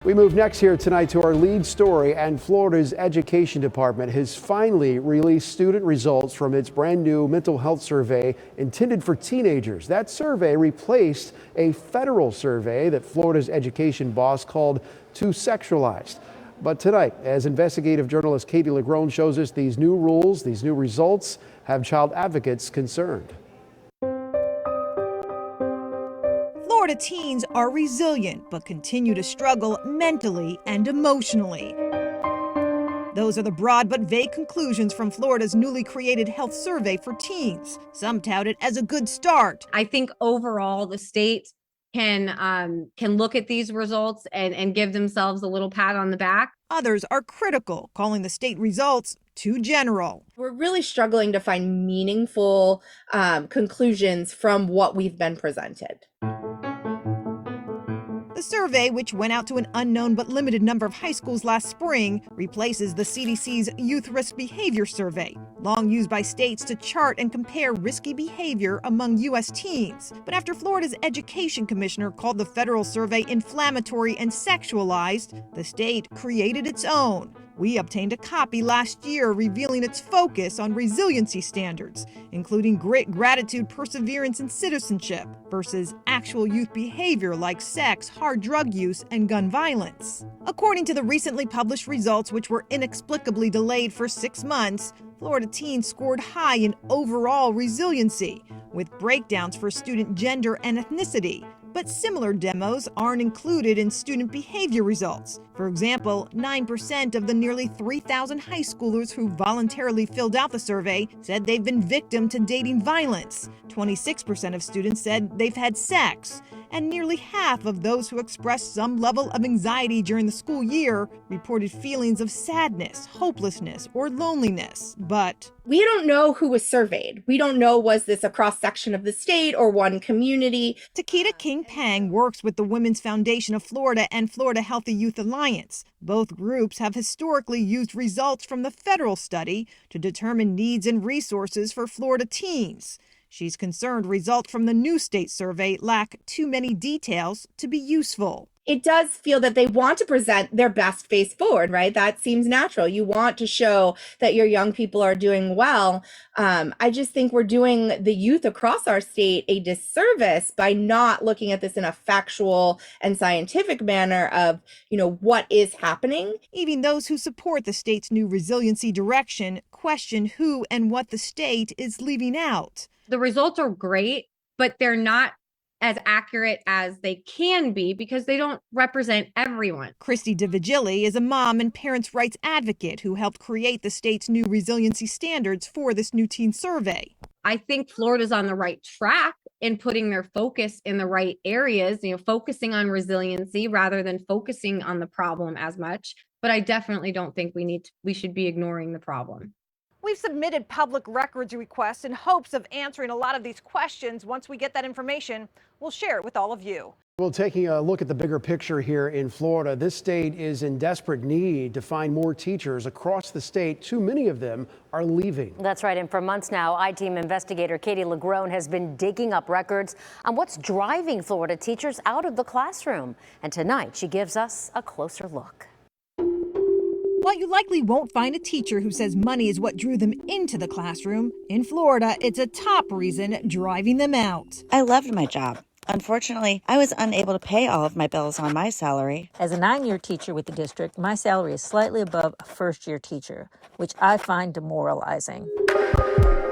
We move next here tonight to our lead story, and Florida's Education Department has finally released student results from its brand new mental health survey intended for teenagers. That survey replaced a federal survey that Florida's education boss called too sexualized. But tonight, as investigative journalist Katie LaGrone shows us, these new rules, these new results have child advocates concerned. Florida teens are resilient but continue to struggle mentally and emotionally. Those are the broad but vague conclusions from Florida's newly created health survey for teens. Some tout it as a good start. I think overall the state can look at these results and give themselves a little pat on the back. Others are critical, calling the state results too general. We're really struggling to find meaningful conclusions from what we've been presented. The survey, which went out to an unknown but limited number of high schools last spring, replaces the CDC's Youth Risk Behavior Survey, long used by states to chart and compare risky behavior among U.S. teens. But after Florida's education commissioner called the federal survey inflammatory and sexualized, the state created its own. We obtained a copy last year revealing its focus on resiliency standards, including grit, gratitude, perseverance, and citizenship, versus actual youth behavior like sex, hard drug use, and gun violence. According to the recently published results, which were inexplicably delayed for 6 months, Florida teens scored high in overall resiliency, with breakdowns for student gender and ethnicity. But similar demos aren't included in student behavior results. For example, 9% of the nearly 3,000 high schoolers who voluntarily filled out the survey said they've been victim to dating violence. 26% of students said they've had sex. And nearly half of those who expressed some level of anxiety during the school year reported feelings of sadness, hopelessness, or loneliness. But we don't know who was surveyed. We don't know, was this a cross-section of the state or one community? Takeda King Pang works with the Women's Foundation of Florida and Florida Healthy Youth Alliance. Both groups have historically used results from the federal study to determine needs and resources for Florida teens. She's concerned results from the new state survey lack too many details to be useful. It does feel that they want to present their best face forward, right? That seems natural. You want to show that your young people are doing well. I just think we're doing the youth across our state a disservice by not looking at this in a factual and scientific manner of, what is happening. Even those who support the state's new resiliency direction question who and what the state is leaving out. The results are great, but they're not as accurate as they can be because they don't represent everyone. Christy DeVigili is a mom and parents' rights advocate who helped create the state's new resiliency standards for this new teen survey. I think Florida's on the right track in putting their focus in the right areas, focusing on resiliency rather than focusing on the problem as much. But I definitely don't think we should be ignoring the problem. We've submitted public records requests in hopes of answering a lot of these questions. Once we get that information, we'll share it with all of you. Well, taking a look at the bigger picture here in Florida, this state is in desperate need to find more teachers across the state. Too many of them are leaving. That's right. And for months now, I-Team investigator Katie LaGrone has been digging up records on what's driving Florida teachers out of the classroom. And tonight, she gives us a closer look. While you likely won't find a teacher who says money is what drew them into the classroom, in Florida, it's a top reason driving them out. I loved my job. Unfortunately, I was unable to pay all of my bills on my salary. As a 9-year teacher with the district, my salary is slightly above a first-year teacher, which I find demoralizing.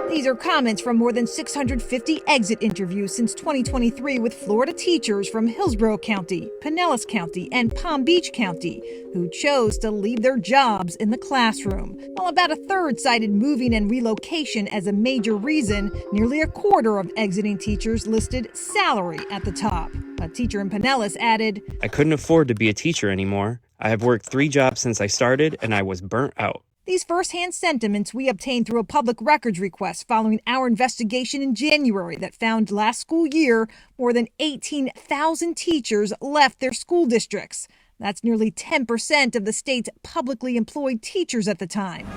These are comments from more than 650 exit interviews since 2023 with Florida teachers from Hillsborough County, Pinellas County, and Palm Beach County who chose to leave their jobs in the classroom. While about a third cited moving and relocation as a major reason, nearly a quarter of exiting teachers listed salary at the top. A teacher in Pinellas added, "I couldn't afford to be a teacher anymore. I have worked 3 jobs since I started, and I was burnt out." These firsthand sentiments we obtained through a public records request following our investigation in January that found last school year more than 18,000 teachers left their school districts. That's nearly 10% of the state's publicly employed teachers at the time.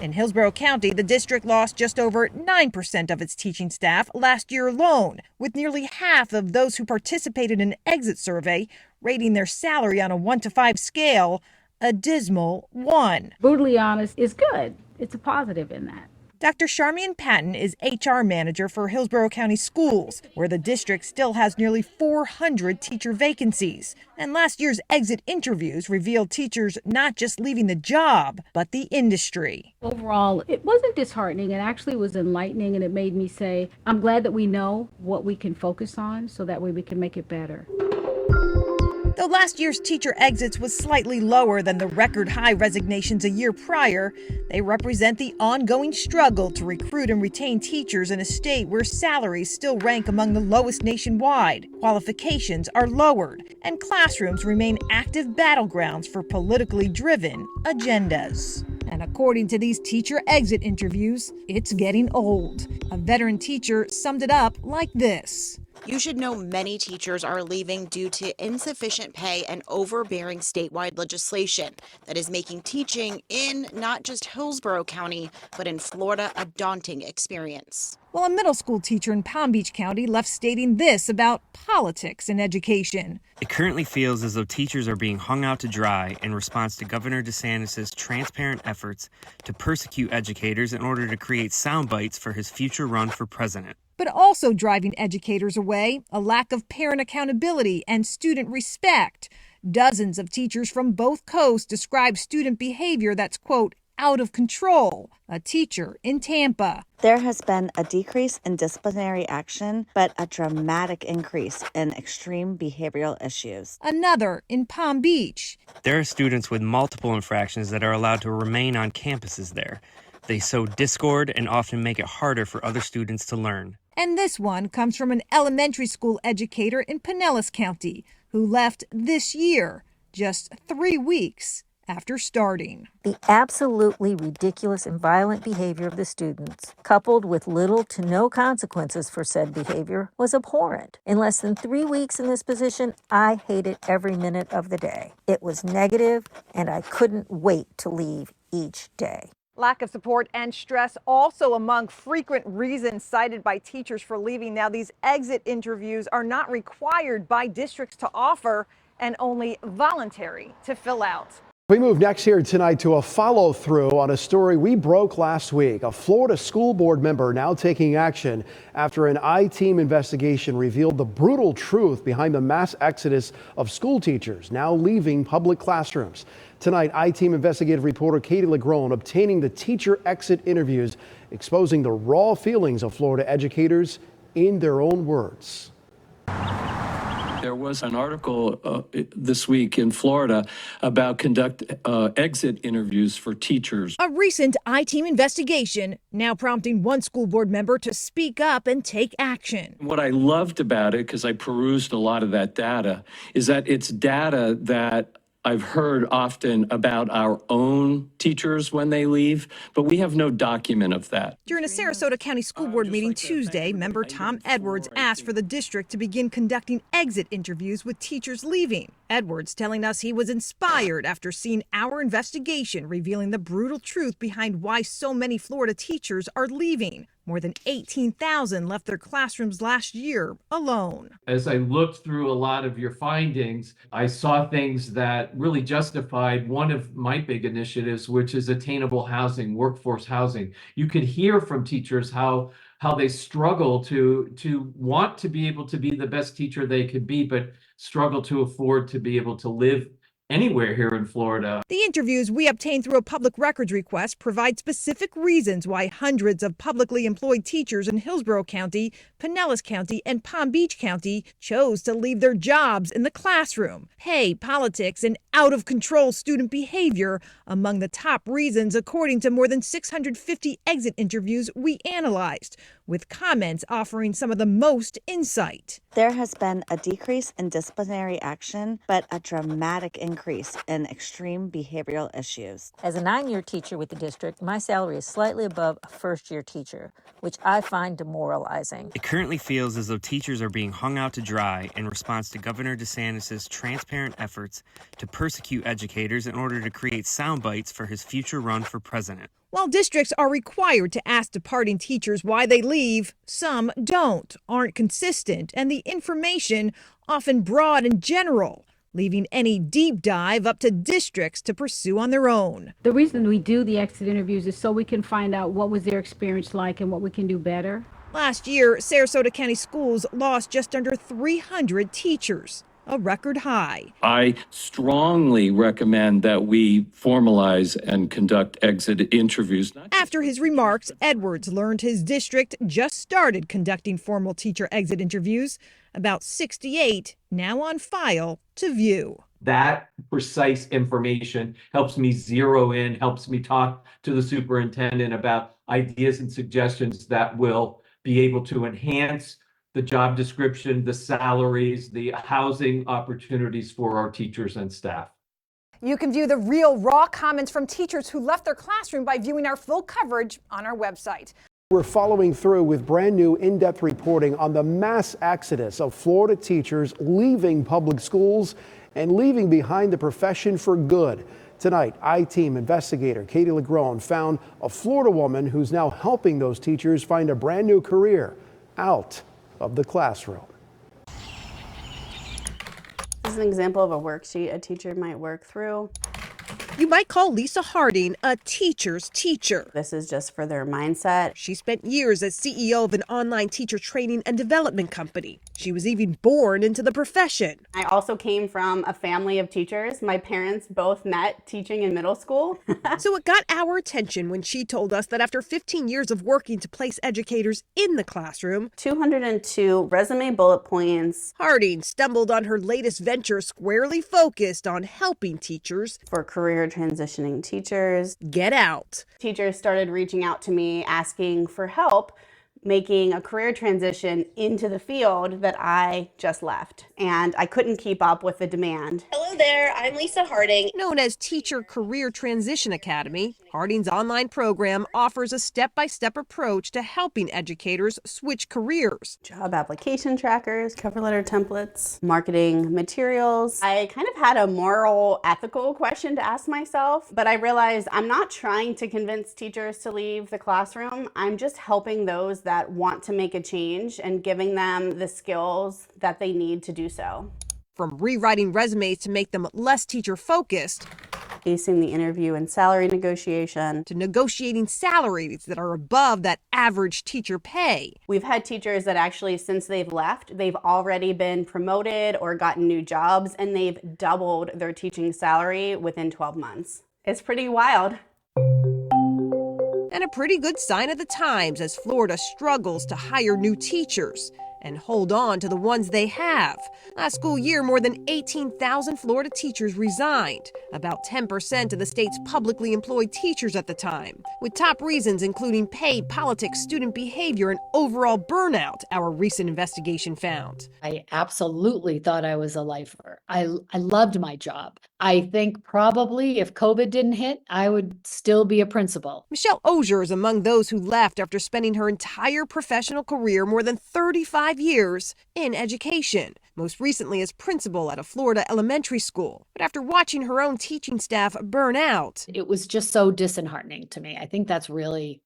In Hillsborough County, the district lost just over 9% of its teaching staff last year alone, with nearly half of those who participated in an exit survey rating their salary on a 1 to 5 scale a dismal 1. Brutally honest is good. It's a positive in that. Dr. Charmian Patton is HR manager for Hillsborough County Schools, where the district still has nearly 400 teacher vacancies. And last year's exit interviews revealed teachers not just leaving the job, but the industry. Overall, it wasn't disheartening. It actually was enlightening, and it made me say, I'm glad that we know what we can focus on so that way we can make it better. Though last year's teacher exits was slightly lower than the record high resignations a year prior, they represent the ongoing struggle to recruit and retain teachers in a state where salaries still rank among the lowest nationwide, qualifications are lowered, and classrooms remain active battlegrounds for politically driven agendas. And according to these teacher exit interviews, it's getting old. A veteran teacher summed it up like this. You should know many teachers are leaving due to insufficient pay and overbearing statewide legislation that is making teaching in not just Hillsborough County, but in Florida a daunting experience. Well, a middle school teacher in Palm Beach County left stating this about politics in education. It currently feels as though teachers are being hung out to dry in response to Governor DeSantis' transparent efforts to persecute educators in order to create sound bites for his future run for president. But also driving educators away, a lack of parent accountability and student respect. Dozens of teachers from both coasts describe student behavior that's, quote, out of control. A teacher in Tampa. There has been a decrease in disciplinary action, but a dramatic increase in extreme behavioral issues. Another in Palm Beach. There are students with multiple infractions that are allowed to remain on campuses there. They sow discord and often make it harder for other students to learn. And this one comes from an elementary school educator in Pinellas County who left this year, just 3 weeks after starting. The absolutely ridiculous and violent behavior of the students, coupled with little to no consequences for said behavior, was abhorrent. In less than 3 weeks in this position, I hated every minute of the day. It was negative, and I couldn't wait to leave each day. Lack of support and stress also among frequent reasons cited by teachers for leaving. Now, these exit interviews are not required by districts to offer and only voluntary to fill out. We move next here tonight to a follow-through on a story we broke last week. A Florida school board member now taking action after an I-Team investigation revealed the brutal truth behind the mass exodus of school teachers now leaving public classrooms. Tonight, I-Team investigative reporter Katie LaGrone obtaining the teacher exit interviews, exposing the raw feelings of Florida educators in their own words. There was an article this week in Florida about exit interviews for teachers. A recent I-Team investigation now prompting one school board member to speak up and take action. What I loved about it, because I perused a lot of that data, is that it's data that I've heard often about our own teachers when they leave, but we have no document of that. During a Sarasota County School Board meeting Tuesday, member Tom Edwards asked for the district to begin conducting exit interviews with teachers leaving. Edwards telling us he was inspired after seeing our investigation revealing the brutal truth behind why so many Florida teachers are leaving. More than 18,000 left their classrooms last year alone. As I looked through a lot of your findings, I saw things that really justified one of my big initiatives, which is attainable housing, workforce housing. You could hear from teachers how they struggle to want to be able to be the best teacher they could be, but struggle to afford to be able to live anywhere here in Florida. The interviews we obtained through a public records request provide specific reasons why hundreds of publicly employed teachers in Hillsborough County, Pinellas County, and Palm Beach County chose to leave their jobs in the classroom. Pay, politics, and out-of-control student behavior among the top reasons according to more than 650 exit interviews we analyzed, with comments offering some of the most insight. There has been a decrease in disciplinary action, but a dramatic increase in extreme behavioral issues. As a 9-year teacher with the district, my salary is slightly above a first-year teacher, which I find demoralizing. It currently feels as though teachers are being hung out to dry in response to Governor DeSantis' transparent efforts to persecute educators in order to create sound bites for his future run for president. While districts are required to ask departing teachers why they leave, some don't, aren't consistent, and the information often broad and general, leaving any deep dive up to districts to pursue on their own. The reason we do the exit interviews is so we can find out what was their experience like and what we can do better. Last year, Sarasota County Schools lost just under 300 teachers, a record high. I strongly recommend that we formalize and conduct exit interviews. After his remarks, Edwards learned his district just started conducting formal teacher exit interviews, about 68 now on file to view. That precise information helps me zero in, helps me talk to the superintendent about ideas and suggestions that will be able to enhance the job description, the salaries, the housing opportunities for our teachers and staff. You can view the real, raw comments from teachers who left their classroom by viewing our full coverage on our website. We're following through with brand new in-depth reporting on the mass exodus of Florida teachers leaving public schools and leaving behind the profession for good. Tonight, I-Team investigator Katie LaGrone found a Florida woman who's now helping those teachers find a brand new career out of the classroom. This is an example of a worksheet a teacher might work through. You might call Lisa Harding a teacher's teacher. This is just for their mindset. She spent years as CEO of an online teacher training and development company. She was even born into the profession. I also came from a family of teachers. My parents both met teaching in middle school. So it got our attention when she told us that after 15 years of working to place educators in the classroom, 202 resume bullet points. Harding stumbled on her latest venture squarely focused on helping teachers For career transitioning teachers. get out. Teachers started reaching out to me asking for help making a career transition into the field that I just left. And I couldn't keep up with the demand. Hello there, I'm Lisa Harding. Known as Teacher Career Transition Academy, Harding's online program offers a step-by-step approach to helping educators switch careers. Job application trackers, cover letter templates, marketing materials. I kind of had a moral, ethical question to ask myself, but I realized I'm not trying to convince teachers to leave the classroom. I'm just helping those that want to make a change and giving them the skills that they need to do so. From rewriting resumes to make them less teacher-focused, acing the interview and salary negotiation, to negotiating salaries that are above that average teacher pay. We've had teachers that actually, since they've left, they've already been promoted or gotten new jobs, and they've doubled their teaching salary within 12 months. It's pretty wild. And a pretty good sign of the times as Florida struggles to hire new teachers and hold on to the ones they have. Last school year, more than 18,000 Florida teachers resigned, about 10% of the state's publicly employed teachers at the time, with top reasons including pay, politics, student behavior, and overall burnout, our recent investigation found. I absolutely thought I was a lifer. I loved my job. I think probably if COVID didn't hit, I would still be a principal. Michelle Ogier is among those who left after spending her entire professional career, more than 35 years, in education, most recently as principal at a Florida elementary school. But after watching her own teaching staff burn out, it was just so disheartening to me. I think that's really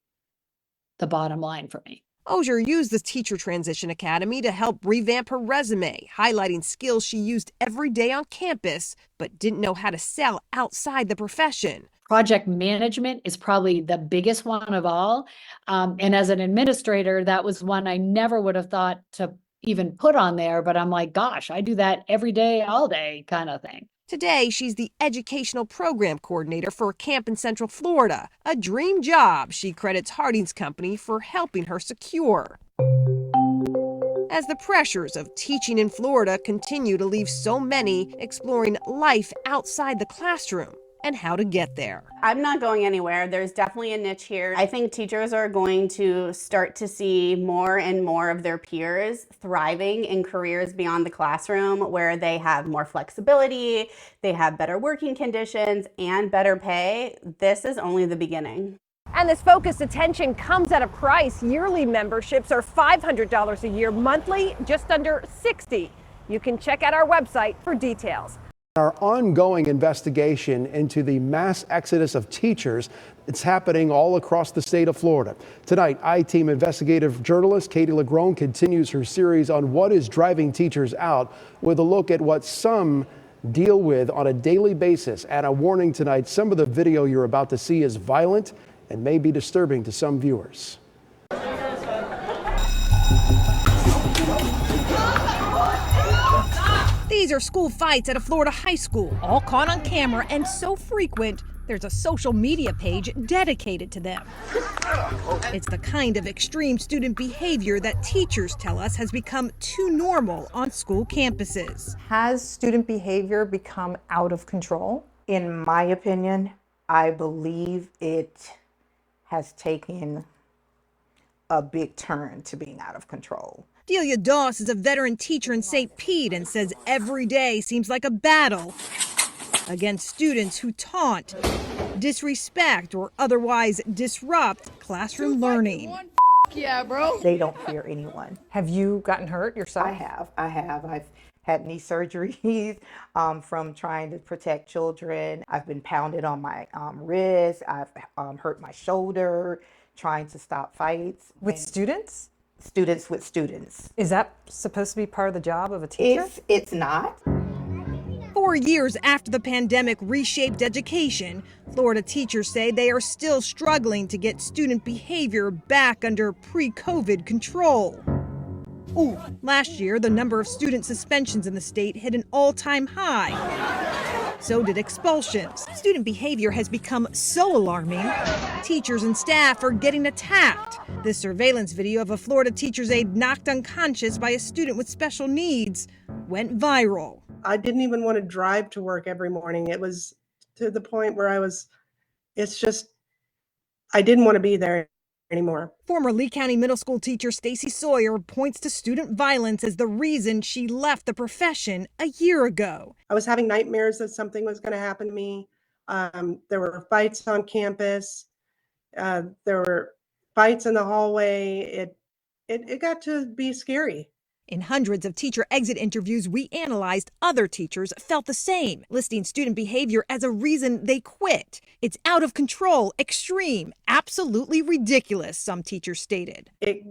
the bottom line for me. Ogier used the Teacher Transition Academy to help revamp her resume, highlighting skills she used every day on campus, but didn't know how to sell outside the profession. Project management is probably the biggest one of all. And as an administrator, that was one I never would have thought to even put on there. But I'm like, gosh, I do that every day, all day kind of thing. Today, she's the educational program coordinator for a camp in Central Florida, a dream job she credits Harding's company for helping her secure. As the pressures of teaching in Florida continue to leave so many exploring life outside the classroom and how to get there. I'm not going anywhere. There's definitely a niche here. I think teachers are going to start to see more and more of their peers thriving in careers beyond the classroom where they have more flexibility, they have better working conditions, and better pay. This is only the beginning. And this focused attention comes at a price. Yearly memberships are $500 a year, monthly just under $60. You can check out our website for details. Our ongoing investigation into the mass exodus of teachers, it's happening all across the state of Florida. Tonight, I-Team investigative journalist Katie LaGrone continues her series on what is driving teachers out with a look at what some deal with on a daily basis. And a warning tonight, some of the video you're about to see is violent and may be disturbing to some viewers. These are school fights at a Florida high school, all caught on camera and so frequent, there's a social media page dedicated to them. It's the kind of extreme student behavior that teachers tell us has become too normal on school campuses. Has student behavior become out of control? In my opinion, I believe it has taken a big turn to being out of control. Delia Doss is a veteran teacher in St. Pete and says every day seems like a battle against students who taunt, disrespect, or otherwise disrupt classroom learning. Yeah, bro. They don't fear anyone. Have you gotten hurt yourself? I have. I've had knee surgeries from trying to protect children. I've been pounded on my wrist. I've hurt my shoulder trying to stop fights. With students? Students with students. Is that supposed to be part of the job of a teacher? It's not. 4 years after the pandemic reshaped education, Florida teachers say they are still struggling to get student behavior back under pre-COVID control. Ooh, last year, the number of student suspensions in the state hit an all-time high. So did expulsions. Student behavior has become so alarming, teachers and staff are getting attacked. This surveillance video of a Florida teacher's aide knocked unconscious by a student with special needs went viral. I didn't even want to drive to work every morning. It was to the point where I didn't want to be there anymore. Former Lee County Middle School teacher Stacy Sawyer points to student violence as the reason she left the profession a year ago. I was having nightmares that something was going to happen to me. There were fights on campus. There were fights in the hallway. It got to be scary. In hundreds of teacher exit interviews we analyzed, other teachers felt the same, listing student behavior as a reason they quit. It's out of control, extreme, absolutely ridiculous, some teachers stated. It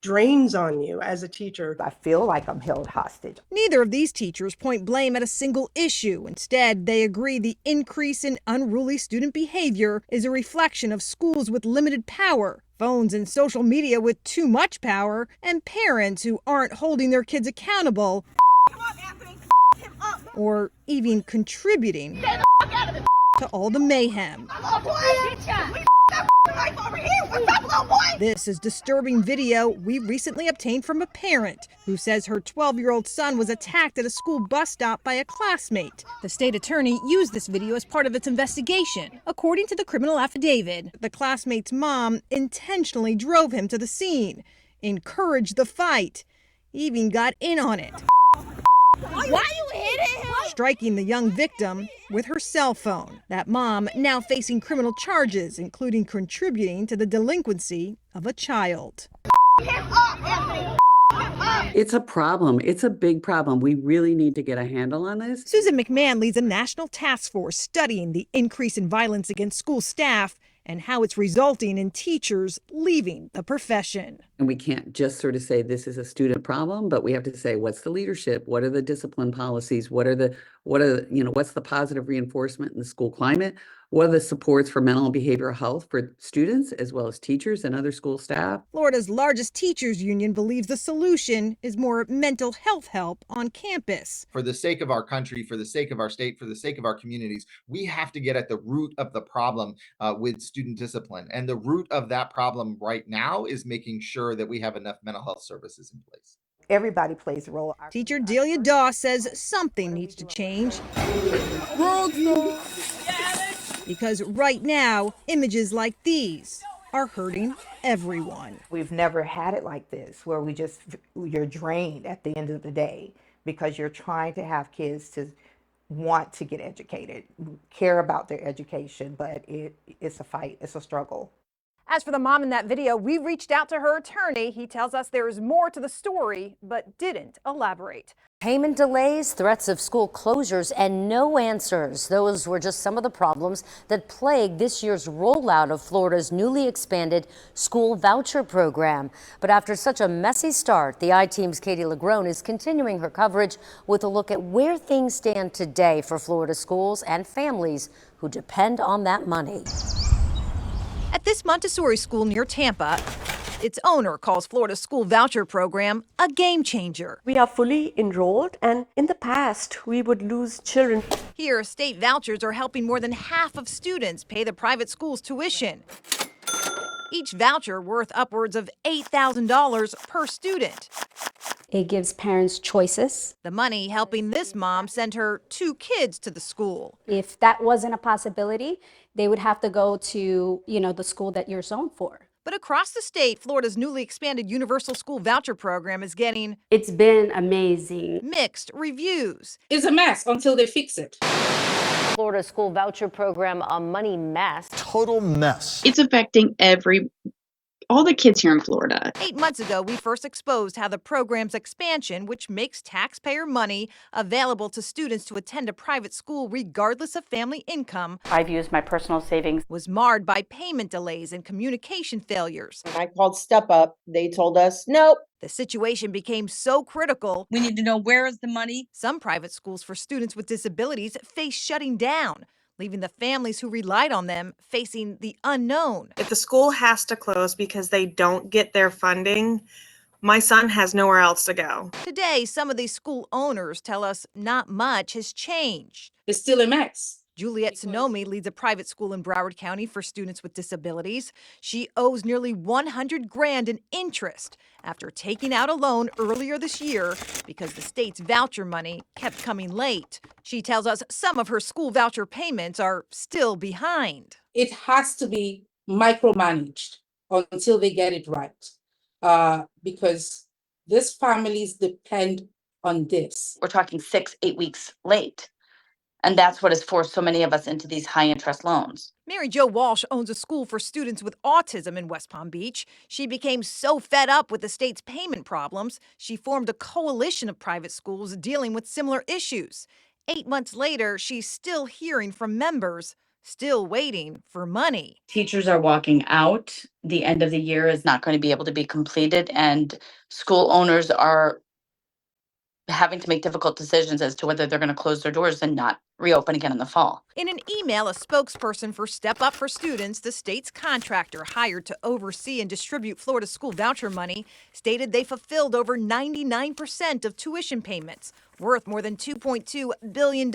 drains on you as a teacher. I feel like I'm held hostage. Neither of these teachers point blame at a single issue. Instead, they agree the increase in unruly student behavior is a reflection of schools with limited power, phones and social media with too much power, and parents who aren't holding their kids accountable or even contributing to all the mayhem. This is disturbing video we recently obtained from a parent who says her 12-year-old son was attacked at a school bus stop by a classmate. The state attorney used this video as part of its investigation. According to the criminal affidavit, the classmate's mom intentionally drove him to the scene, encouraged the fight, even got in on it. Why you hitting him? Striking the young victim with her cell phone. That mom now facing criminal charges, including contributing to the delinquency of a child. It's a problem. It's a big problem. We really need to get a handle on this. Susan McMahon leads a national task force studying the increase in violence against school staff and how it's resulting in teachers leaving the profession. And we can't just sort of say this is a student problem, but we have to say, what's the leadership? What are the discipline policies? What's the positive reinforcement in the school climate? What are the supports for mental and behavioral health for students as well as teachers and other school staff? Florida's largest teachers union believes the solution is more mental health help on campus. For the sake of our country, for the sake of our state, for the sake of our communities, we have to get at the root of the problem with student discipline. And the root of that problem right now is making sure that we have enough mental health services in place. Everybody plays a role. Teacher Delia Doss says something needs to change. Because right now, images like these are hurting everyone. We've never had it like this, where you're drained at the end of the day because you're trying to have kids to want to get educated, care about their education, but it's a fight, it's a struggle. As for the mom in that video, we reached out to her attorney. He tells us there is more to the story, but didn't elaborate. Payment delays, threats of school closures, and no answers. Those were just some of the problems that plagued this year's rollout of Florida's newly expanded school voucher program. But after such a messy start, the I-Team's Katie LaGrone is continuing her coverage with a look at where things stand today for Florida schools and families who depend on that money. At this Montessori school near Tampa, its owner calls Florida's school voucher program a game changer. We are fully enrolled, and in the past, we would lose children. Here, state vouchers are helping more than half of students pay the private school's tuition. Each voucher worth upwards of $8,000 per student. It gives parents choices. The money helping this mom send her 2 kids to the school. If that wasn't a possibility, they would have to go to, the school that you're zoned for. But across the state, Florida's newly expanded Universal School Voucher Program is getting It's been amazing. mixed reviews. It's a mess until they fix it. Florida school voucher program, a money mess. Total mess. It's affecting all the kids here in Florida. 8 months ago, we first exposed how the program's expansion, which makes taxpayer money available to students to attend a private school regardless of family income, I've used my personal savings. was marred by payment delays and communication failures. I called Step Up. They told us, nope. The situation became so critical. We need to know where is the money. Some private schools for students with disabilities face shutting down, leaving the families who relied on them facing the unknown. If the school has to close because they don't get their funding, my son has nowhere else to go. Today, some of these school owners tell us not much has changed. It's still a mess. Juliet Sonomi leads a private school in Broward County for students with disabilities. She owes nearly $100,000 in interest after taking out a loan earlier this year because the state's voucher money kept coming late. She tells us some of her school voucher payments are still behind. It has to be micromanaged until they get it right. Because these families depend on this. We're talking 6-8 weeks late. And that's what has forced so many of us into these high interest loans. Mary Jo Walsh owns a school for students with autism in West Palm Beach. She became so fed up with the state's payment problems, she formed a coalition of private schools dealing with similar issues. 8 months later, she's still hearing from members, still waiting for money. Teachers are walking out. The end of the year is not going to be able to be completed, and school owners are having to make difficult decisions as to whether they're going to close their doors and not reopen again in the fall. In an email, a spokesperson for Step Up for Students, the state's contractor hired to oversee and distribute Florida school voucher money, stated they fulfilled over 99% of tuition payments, worth more than $2.2 billion.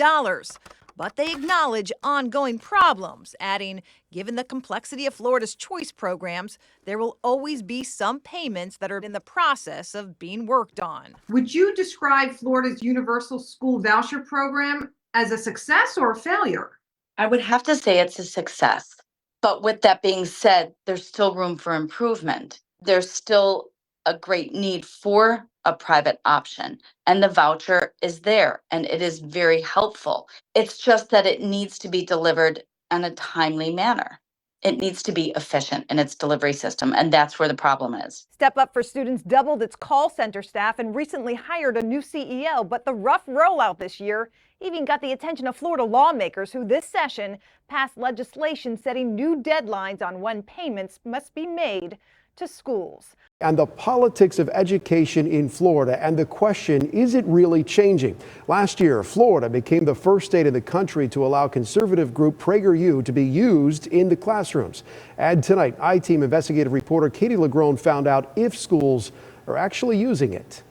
But they acknowledge ongoing problems, adding, given the complexity of Florida's choice programs, there will always be some payments that are in the process of being worked on. Would you describe Florida's Universal School Voucher Program as a success or a failure? I would have to say it's a success. But with that being said, there's still room for improvement. There's still a great need for a private option, and the voucher is there and it is very helpful. It's just that it needs to be delivered in a timely manner. It needs to be efficient in its delivery system, and that's where the problem is. Step Up for Students doubled its call center staff and recently hired a new CEO, but the rough rollout this year even got the attention of Florida lawmakers who this session passed legislation setting new deadlines on when payments must be made to schools. And the politics of education in Florida, and the question, is it really changing? Last year, Florida became the first state in the country to allow conservative group PragerU to be used in the classrooms. And tonight, I-Team investigative reporter Katie LaGrone found out if schools are actually using it.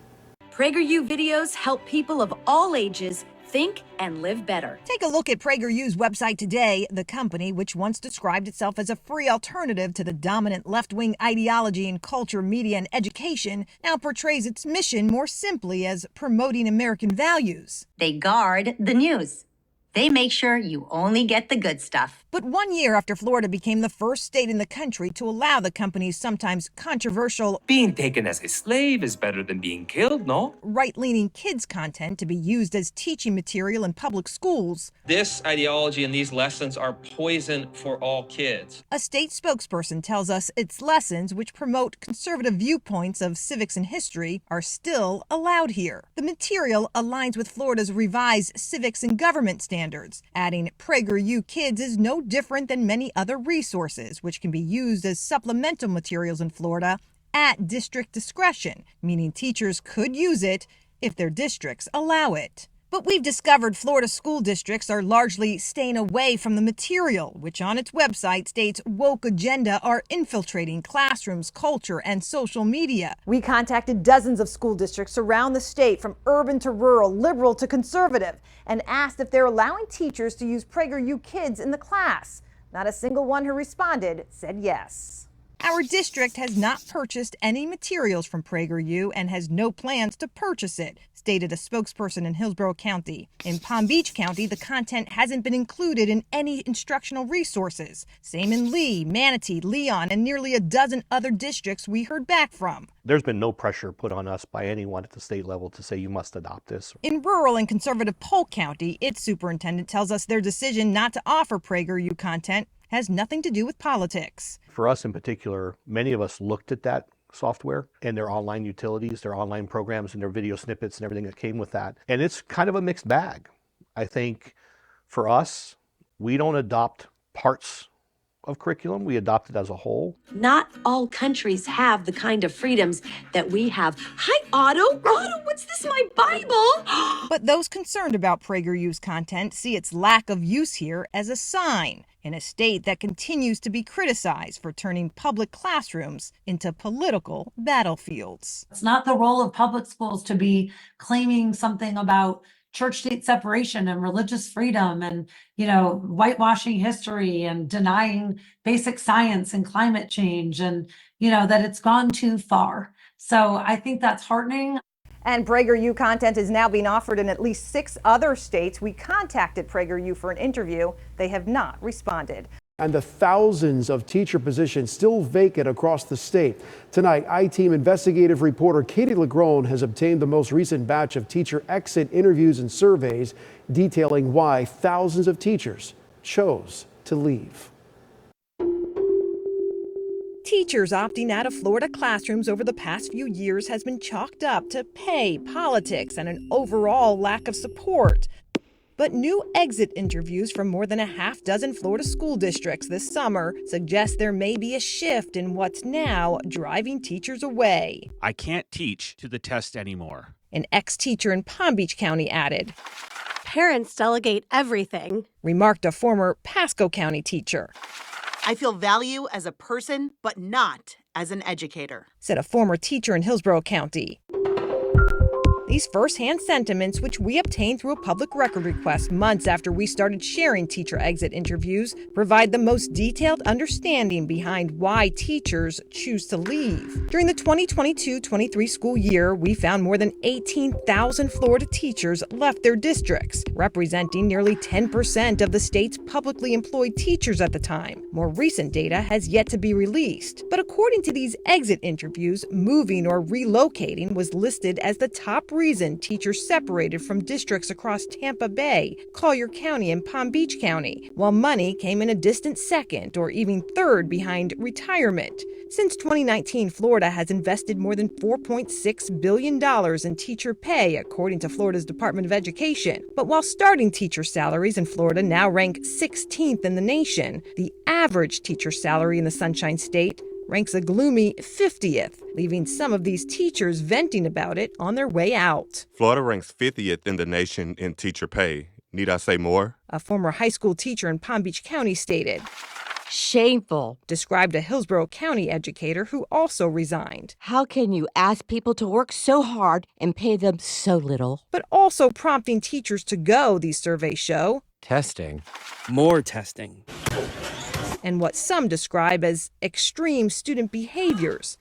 PragerU videos help people of all ages think and live better. Take a look at PragerU's website today. The company, which once described itself as a free alternative to the dominant left-wing ideology in culture, media, and education, now portrays its mission more simply as promoting American values. They guard the news. They make sure you only get the good stuff. But 1 year after Florida became the first state in the country to allow the company's sometimes controversial Being taken as a slave is better than being killed, no? right-leaning kids content to be used as teaching material in public schools, This ideology and these lessons are poison for all kids. a state spokesperson tells us its lessons, which promote conservative viewpoints of civics and history, are still allowed here. The material aligns with Florida's revised civics and government standards. Adding PragerU Kids is no different than many other resources, which can be used as supplemental materials in Florida at district discretion, meaning teachers could use it if their districts allow it. But we've discovered Florida school districts are largely staying away from the material, which on its website states woke agenda are infiltrating classrooms, culture, and social media. We contacted dozens of school districts around the state, from urban to rural, liberal to conservative, and asked if they're allowing teachers to use PragerU Kids in the class. Not a single one who responded said yes. Our district has not purchased any materials from PragerU and has no plans to purchase it, stated a spokesperson in Hillsborough County. In Palm Beach County, the content hasn't been included in any instructional resources. Same in Lee, Manatee, Leon, and nearly a dozen other districts we heard back from. There's been no pressure put on us by anyone at the state level to say you must adopt this. In rural and conservative Polk County, its superintendent tells us their decision not to offer PragerU content has nothing to do with politics. For us in particular, many of us looked at that software and their online utilities, their online programs, and their video snippets and everything that came with that. And it's kind of a mixed bag. I think for us, we don't adopt parts of curriculum, we adopt it as a whole. Not all countries have the kind of freedoms that we have. Hi, Otto. Otto, what's this, my Bible? But those concerned about PragerU's content see its lack of use here as a sign in a state that continues to be criticized for turning public classrooms into political battlefields. It's not the role of public schools to be claiming something about church-state separation and religious freedom and, whitewashing history and denying basic science and climate change and, that it's gone too far. So I think that's heartening. And PragerU content is now being offered in at least 6 other states. We contacted PragerU for an interview. They have not responded. And the thousands of teacher positions still vacant across the state. Tonight, I-Team investigative reporter Katie Legrone has obtained the most recent batch of teacher exit interviews and surveys detailing why thousands of teachers chose to leave. Teachers opting out of Florida classrooms over the past few years has been chalked up to pay, politics, and an overall lack of support. But new exit interviews from more than a half dozen Florida school districts this summer suggest there may be a shift in what's now driving teachers away. I can't teach to the test anymore. An ex-teacher in Palm Beach County added. Parents delegate everything, Remarked a former Pasco County teacher. I feel value as a person, but not as an educator, Said a former teacher in Hillsborough County. These first-hand sentiments, which we obtained through a public record request months after we started sharing teacher exit interviews, provide the most detailed understanding behind why teachers choose to leave. During the 2022-23 school year, we found more than 18,000 Florida teachers left their districts, representing nearly 10% of the state's publicly employed teachers at the time. More recent data has yet to be released, but according to these exit interviews, moving or relocating was listed as the top reason teachers separated from districts across Tampa Bay, Collier County, and Palm Beach County, while money came in a distant second or even third behind retirement. Since 2019, Florida has invested more than $4.6 billion in teacher pay, according to Florida's Department of Education. But while starting teacher salaries in Florida now rank 16th in the nation, the average teacher salary in the Sunshine State ranks a gloomy 50th, leaving some of these teachers venting about it on their way out. Florida ranks 50th in the nation in teacher pay. Need I say more? A former high school teacher in Palm Beach County stated. Shameful. Described a Hillsborough County educator who also resigned. How can you ask people to work so hard and pay them so little? But also prompting teachers to go, these surveys show. Testing. More testing. And what some describe as extreme student behaviors.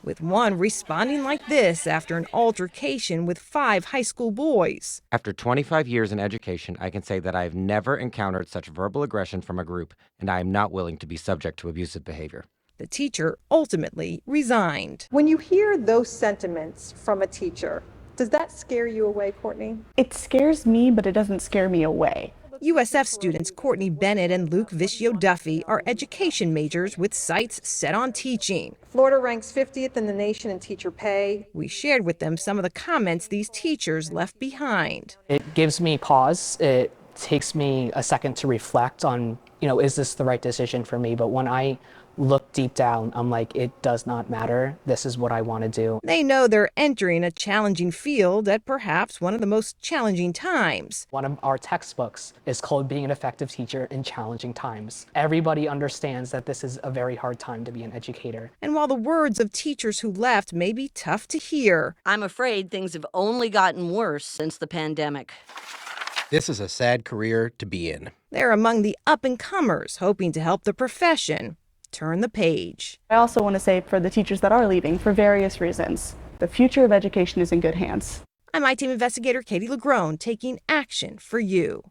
with one responding like this after an altercation with 5 high school boys. After 25 years in education, I can say that I have never encountered such verbal aggression from a group, and I am not willing to be subject to abusive behavior. The teacher ultimately resigned. When you hear those sentiments from a teacher, does that scare you away, Courtney? It scares me, but it doesn't scare me away. USF students Courtney Bennett and Luke Vicio Duffy are education majors with sights set on teaching. Florida ranks 50th in the nation in teacher pay. We shared with them some of the comments these teachers left behind. It gives me pause. It takes me a second to reflect on, is this the right decision for me? But when I look deep down, I'm like, it does not matter. This is what I want to do. They know they're entering a challenging field at perhaps one of the most challenging times. One of our textbooks is called Being an Effective Teacher in Challenging Times. Everybody understands that this is a very hard time to be an educator. And while the words of teachers who left may be tough to hear, I'm afraid things have only gotten worse since the pandemic. This is a sad career to be in. They're among the up-and-comers hoping to help the profession turn the page. I also want to say for the teachers that are leaving for various reasons, the future of education is in good hands. I'm I-Team investigator Katie LaGrone taking action for you.